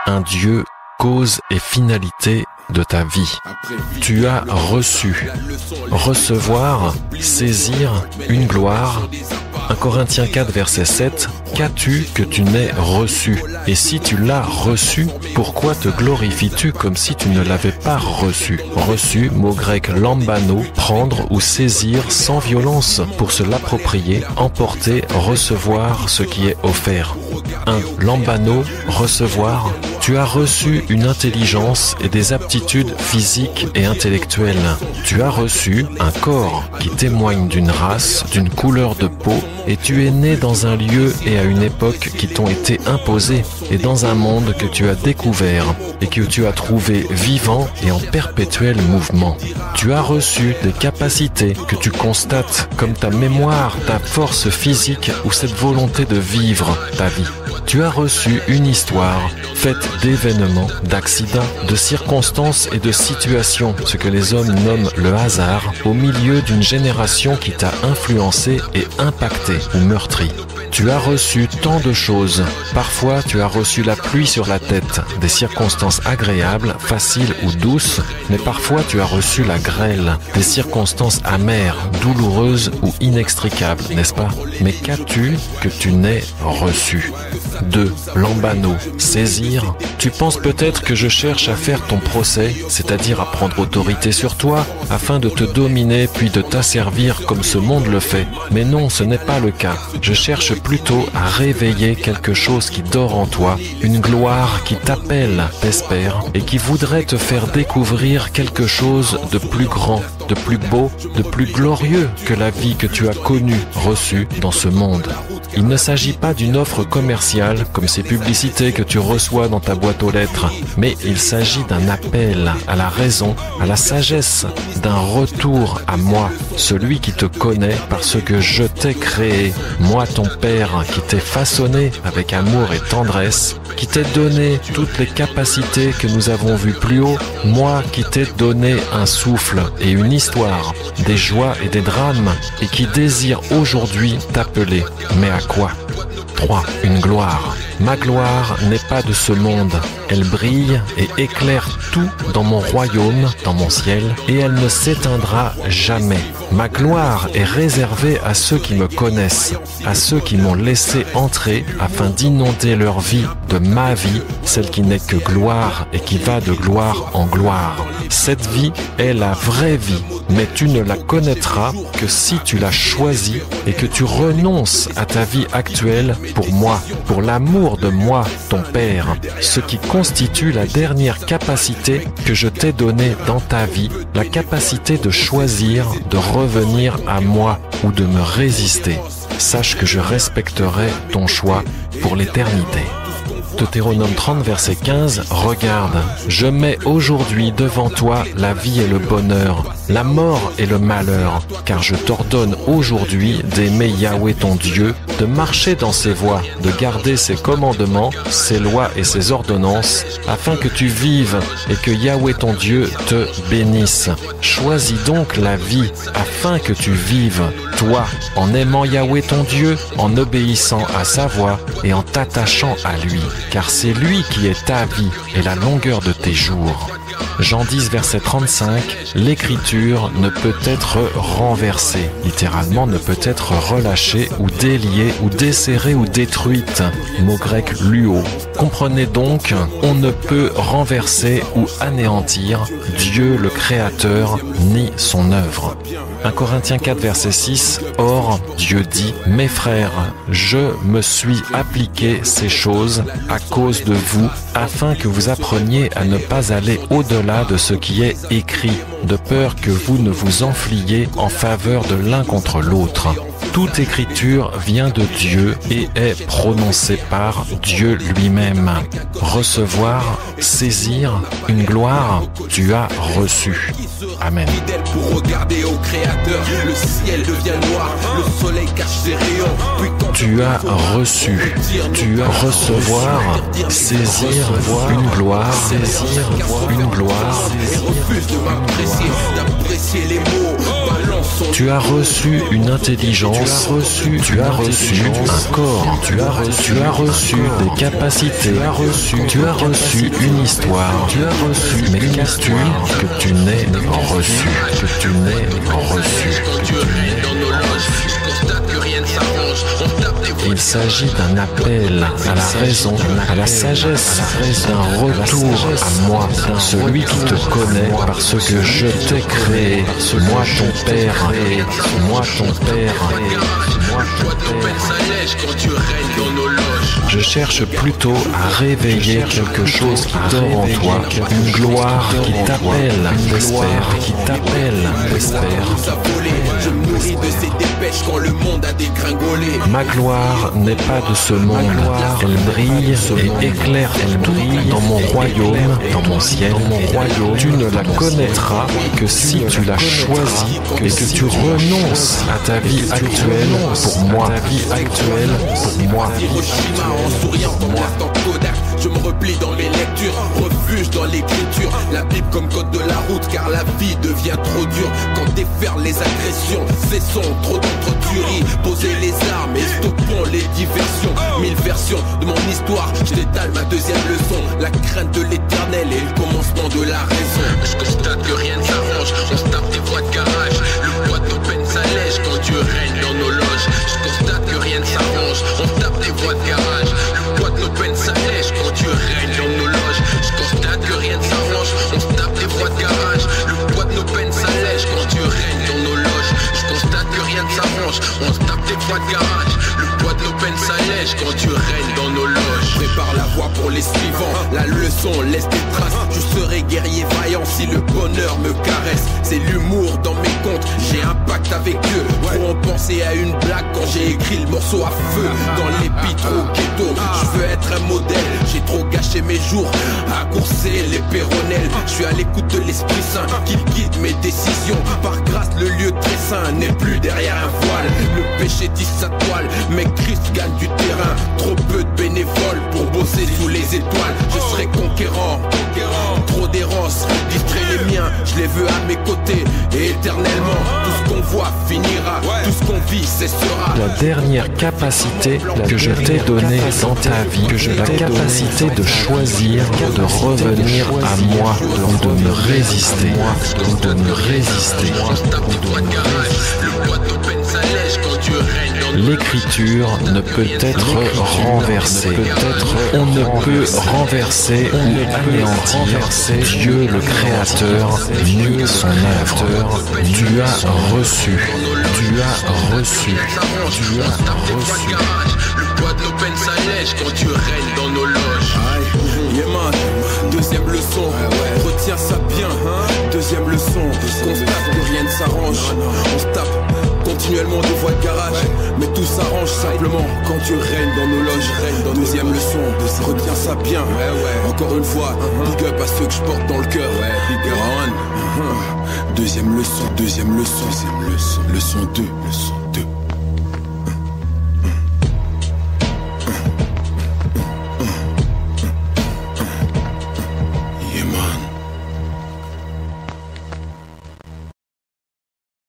Un Dieu, cause et finalité de ta vie. Tu as reçu, recevoir, saisir une gloire. 1 Corinthiens 4, verset 7, qu'as-tu que tu n'aies reçu? Et si tu l'as reçu, pourquoi te glorifies-tu comme si tu ne l'avais pas reçu? Reçu, mot grec lambano, prendre ou saisir sans violence pour se l'approprier, emporter, recevoir ce qui est offert. 1. Lambano, recevoir. Tu as reçu une intelligence et des aptitudes physiques et intellectuelles. Tu as reçu un corps qui témoigne d'une race, d'une couleur de peau, et tu es né dans un lieu et à une époque qui t'ont été imposés, et dans un monde que tu as découvert et que tu as trouvé vivant et en perpétuel mouvement. Tu as reçu des capacités que tu constates comme ta mémoire, ta force physique ou cette volonté de vivre ta vie. Tu as reçu une histoire faite d'événements, d'accidents, de circonstances et de situations, ce que les hommes nomment le hasard, au milieu d'une génération qui t'a influencé et impacté ou meurtri. Tu as reçu tant de choses. Parfois, tu as reçu la pluie sur la tête, des circonstances agréables, faciles ou douces, mais parfois tu as reçu la grêle, des circonstances amères, douloureuses ou inextricables, n'est-ce pas? Mais qu'as-tu que tu n'aies reçu? 2. Lambano, saisir. Tu penses peut-être que je cherche à faire ton procès, c'est-à-dire à prendre autorité sur toi, afin de te dominer puis de t'asservir comme ce monde le fait. Mais non, ce n'est pas le cas. Je cherche plutôt à réveiller quelque chose qui dort en toi, une gloire qui t'appelle, t'espère, et qui voudrait te faire découvrir quelque chose de plus grand, de plus beau, de plus glorieux que la vie que tu as connue, reçue dans ce monde. Il ne s'agit pas d'une offre commerciale comme ces publicités que tu reçois dans ta boîte aux lettres, mais il s'agit d'un appel à la raison, à la sagesse, d'un retour à moi, celui qui te connaît parce que je t'ai créé, moi ton Père qui t'ai façonné avec amour et tendresse, qui t'ai donné toutes les capacités que nous avons vues plus haut, moi qui t'ai donné un souffle et une histoire, des joies et des drames, et qui désire aujourd'hui t'appeler. Mais à quoi? 3. Une gloire. Ma gloire n'est pas de ce monde. Elle brille et éclaire tout dans mon royaume, dans mon ciel, et elle ne s'éteindra jamais. Ma gloire est réservée à ceux qui me connaissent, à ceux qui m'ont laissé entrer afin d'inonder leur vie de ma vie, celle qui n'est que gloire et qui va de gloire en gloire. Cette vie est la vraie vie, mais tu ne la connaîtras que si tu la choisis et que tu renonces à ta vie actuelle pour moi, pour l'amour de moi, ton Père, ce qui constitue la dernière capacité que je t'ai donnée dans ta vie, la capacité de choisir, de revenir à moi ou de me résister. Sache que je respecterai ton choix pour l'éternité. Deutéronome 30, verset 15, regarde, je mets aujourd'hui devant toi la vie et le bonheur, la mort et le malheur, car je t'ordonne aujourd'hui d'aimer Yahweh ton Dieu, de marcher dans ses voies, de garder ses commandements, ses lois et ses ordonnances, afin que tu vives et que Yahweh ton Dieu te bénisse. Choisis donc la vie, afin que tu vives, toi, en aimant Yahweh ton Dieu, en obéissant à sa voix et en t'attachant à lui, car c'est lui qui est ta vie et la longueur de tes jours. Jean 10, verset 35, l'écriture ne peut être renversée, littéralement ne peut être relâchée ou déliée ou desserrée ou détruite, mot grec luo. Comprenez donc, on ne peut renverser ou anéantir Dieu le Créateur ni son œuvre. 1 Corinthiens 4, verset 6, or Dieu dit, mes frères, je me suis appliqué ces choses à cause de vous, afin que vous appreniez à ne pas aller au-delà de ce qui est écrit, de peur que vous ne vous enfliez en faveur de l'un contre l'autre. Toute écriture vient de Dieu et est prononcée par Dieu lui-même. Recevoir, saisir, une gloire, tu as reçu. Amen. Tu as reçu, tu as recevoir, saisir, une gloire, saisir, une gloire, saisir, une gloire. Tu as reçu une intelligence, tu as reçu un corps, tu as reçu des capacités, tu as reçu une histoire, mais qu'as-tu que tu n'aies reçu, Il s'agit d'un appel à la raison, à la sagesse, d'un retour à moi, celui qui te connaît parce que je t'ai créé, moi ton Père, moi ton Père, moi ton Père. Je cherche plutôt à réveiller quelque chose qui dort en toi, une gloire qui t'appelle, qui t'appelle, Je me nourris de ces dépêches quand le monde a dégringolé. Ma gloire n'est pas de ce monde, elle brille et éclaire, elle brille dans mon royaume, dans mon ciel, Tu ne la connaîtras que si tu l'as choisie et que tu renonces à ta vie actuelle pour moi, Hiroshima en souriant comme l'instant Kodak. Je me replie dans mes lectures, refuge dans l'écriture. La Bible comme code de la route, car la vie devient trop dure quand déferlent les agressions. Cessons trop d'entre-tueries, posez les armes et stoppons les diversions. 1000 versions de mon histoire, je détale ma deuxième leçon. La crainte de l'éternel et le commencement de la raison. Je constate que rien ne s'arrange, on se tape des voies de garage. Le poids de nos peines s'allège quand Dieu règne dans nos loges. Je constate que rien ne s'arrange, on se tape des voies de garage. Le poids de nos peines s'allège quand Dieu règne dans nos loges. Je constate que rien ne s'arrange, on se tape des voies de garage. Le poids de nos peines s'allège quand Dieu règne dans nos loges. Je constate que rien ne s'arrange, on se tape des voies de garage. Le poids de nos peines s'allège quand Dieu règne dans nos loges. Prépare la voie pour les suivants, la leçon laisse des traces. Je serai guerrier vaillant si le bonheur me caresse. C'est l'humour dans mes comptes, j'ai un pacte avec Dieu. Trop ont pensé à une blague quand j'ai écrit le morceau à feu. Dans l'épître au ghetto, je veux être un modèle. J'ai trop gâché mes jours à courser les péronnelles. Je suis à l'écoute de l'Esprit Saint qui guide mes décisions. Par grâce, le lieu très saint n'est plus derrière un voile. Le péché tisse sa toile, mais Christ gagne du terrain. Trop peu de bénévoles pour bosser sous les étoiles. Je serai conquérant, trop d'errance, distrait les miens. Je les veux à mes côtés et éternellement. Tout ce qu'on voit finira, tout ce qu'on vit cessera. La dernière capacité que je t'ai donnée dans ta vie, la capacité de choisir, de revenir à moi ou de me résister, L'écriture ne peut être renversée. On ne peut renverser ou anéantir Dieu le Créateur ni son œuvre. Tu as reçu. Le poids de nos peines s'allège quand tu règnes dans nos loges. Deuxième leçon, retiens ça bien. Deuxième leçon, constate que rien ne s'arrange. On se tape continuellement des voies de garage, mais tout s'arrange simplement quand tu règnes dans nos loges. Deuxième leçon, retiens ça bien. Encore une fois, big up à ceux que je porte dans le cœur. Deuxième leçon, leçon 2.